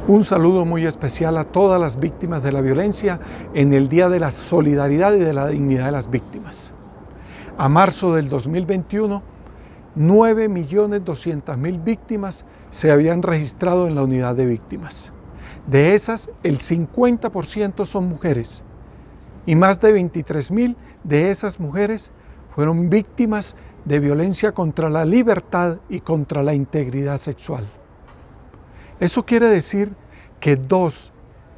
Un saludo muy especial a todas las víctimas de la violencia en el Día de la Solidaridad y de la Dignidad de las Víctimas. A marzo del 2021, 9.200.000 víctimas se habían registrado en la unidad de víctimas. De esas, el 50% son mujeres y más de 23.000 de esas mujeres fueron víctimas de violencia contra la libertad y contra la integridad sexual. Eso quiere decir que 2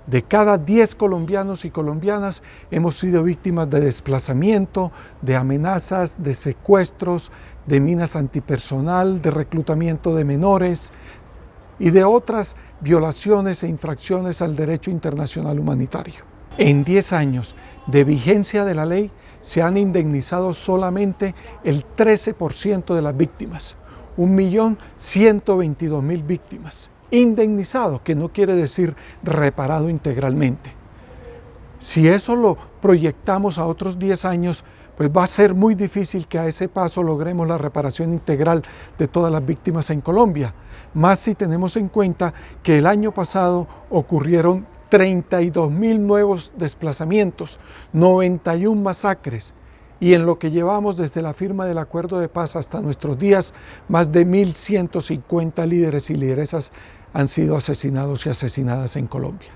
de cada 10 colombianos y colombianas hemos sido víctimas de desplazamiento, de amenazas, de secuestros, de minas antipersonal, de reclutamiento de menores y de otras violaciones e infracciones al derecho internacional humanitario. En 10 años de vigencia de la ley se han indemnizado solamente el 13% de las víctimas, 1.122.000 víctimas. Indemnizado, que no quiere decir reparado integralmente. Si eso lo proyectamos a otros 10 años, pues va a ser muy difícil que a ese paso logremos la reparación integral de todas las víctimas en Colombia, más si tenemos en cuenta que el año pasado ocurrieron 32.000 nuevos desplazamientos, 91 masacres, y en lo que llevamos desde la firma del acuerdo de paz hasta nuestros días, más de 1.150 líderes y lideresas han sido asesinados y asesinadas en Colombia.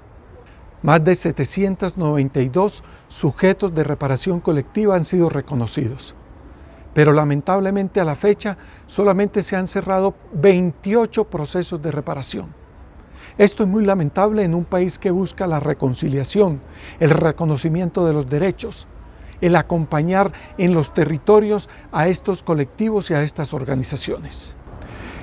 Más de 792 sujetos de reparación colectiva han sido reconocidos. Pero lamentablemente a la fecha solamente se han cerrado 28 procesos de reparación. Esto es muy lamentable en un país que busca la reconciliación, el reconocimiento de los derechos, el acompañar en los territorios a estos colectivos y a estas organizaciones.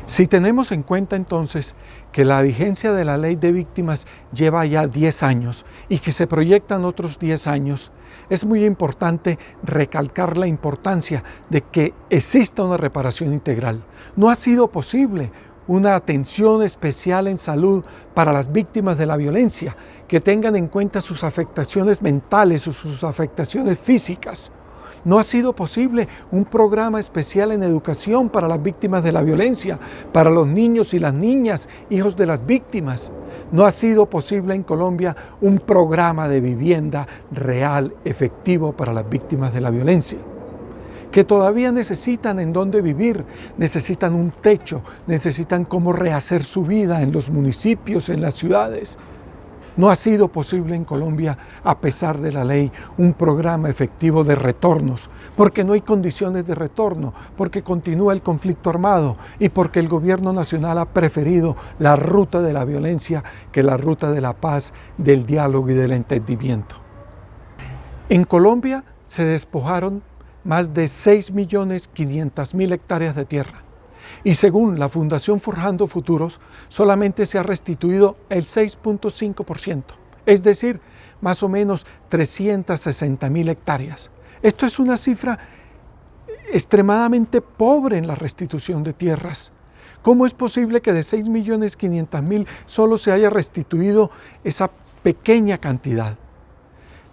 Si tenemos en cuenta entonces que la vigencia de la ley de víctimas lleva ya 10 años y que se proyectan otros 10 años, es muy importante recalcar la importancia de que exista una reparación integral. No ha sido posible una atención especial en salud para las víctimas de la violencia, que tengan en cuenta sus afectaciones mentales o sus afectaciones físicas. No ha sido posible un programa especial en educación para las víctimas de la violencia, para los niños y las niñas, hijos de las víctimas. No ha sido posible en Colombia un programa de vivienda real, efectivo para las víctimas de la violencia, que todavía necesitan en dónde vivir, necesitan un techo, necesitan cómo rehacer su vida en los municipios, en las ciudades. No ha sido posible en Colombia, a pesar de la ley, un programa efectivo de retornos, porque no hay condiciones de retorno, porque continúa el conflicto armado y porque el gobierno nacional ha preferido la ruta de la violencia que la ruta de la paz, del diálogo y del entendimiento. En Colombia se despojaron más de 6.500.000 hectáreas de tierra. Y según la Fundación Forjando Futuros, solamente se ha restituido el 6.5%, es decir, más o menos 360.000 hectáreas. Esto es una cifra extremadamente pobre en la restitución de tierras. ¿Cómo es posible que de 6.500.000 solo se haya restituido esa pequeña cantidad?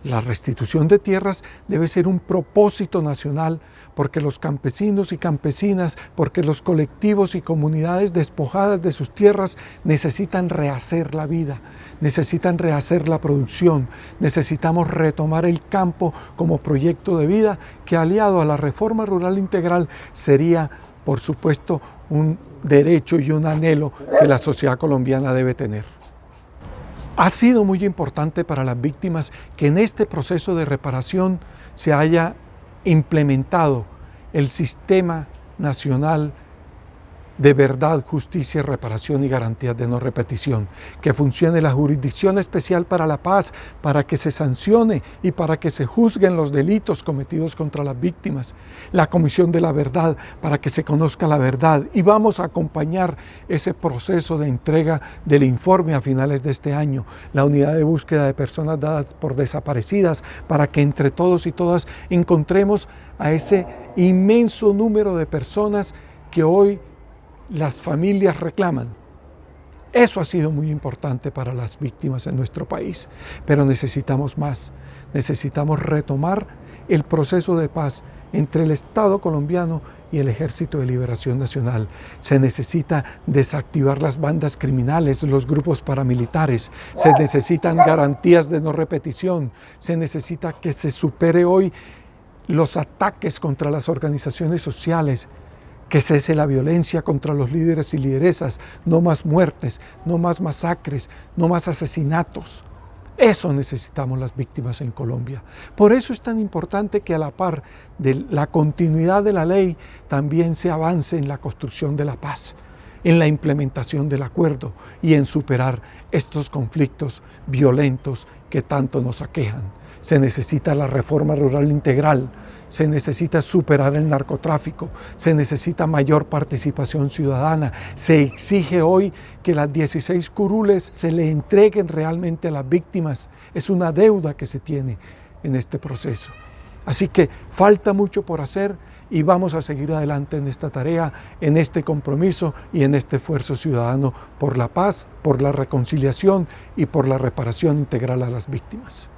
La restitución de tierras debe ser un propósito nacional porque los campesinos y campesinas, porque los colectivos y comunidades despojadas de sus tierras necesitan rehacer la vida, necesitan rehacer la producción, necesitamos retomar el campo como proyecto de vida que aliado a la reforma rural integral sería, por supuesto, un derecho y un anhelo que la sociedad colombiana debe tener. Ha sido muy importante para las víctimas que en este proceso de reparación se haya implementado el Sistema Nacional de Verdad, Justicia, Reparación y Garantías de No Repetición, que funcione la Jurisdicción Especial para la Paz, para que se sancione y para que se juzguen los delitos cometidos contra las víctimas, la Comisión de la Verdad, para que se conozca la verdad, y vamos a acompañar ese proceso de entrega del informe a finales de este año, la Unidad de Búsqueda de Personas Dadas por Desaparecidas, para que entre todos y todas encontremos a ese inmenso número de personas que hoy las familias reclaman. Eso ha sido muy importante para las víctimas en nuestro país, pero necesitamos más. Necesitamos retomar el proceso de paz entre el Estado colombiano y el Ejército de Liberación Nacional. Se necesita desactivar las bandas criminales, los grupos paramilitares, se necesitan garantías de no repetición, se necesita que se supere hoy los ataques contra las organizaciones sociales, que cese la violencia contra los líderes y lideresas, no más muertes, no más masacres, no más asesinatos. Eso necesitamos las víctimas en Colombia. Por eso es tan importante que a la par de la continuidad de la ley también se avance en la construcción de la paz, en la implementación del acuerdo y en superar estos conflictos violentos que tanto nos aquejan. Se necesita la reforma rural integral, se necesita superar el narcotráfico, se necesita mayor participación ciudadana, se exige hoy que las 16 curules se le entreguen realmente a las víctimas. Es una deuda que se tiene en este proceso. Así que falta mucho por hacer y vamos a seguir adelante en esta tarea, en este compromiso y en este esfuerzo ciudadano por la paz, por la reconciliación y por la reparación integral a las víctimas.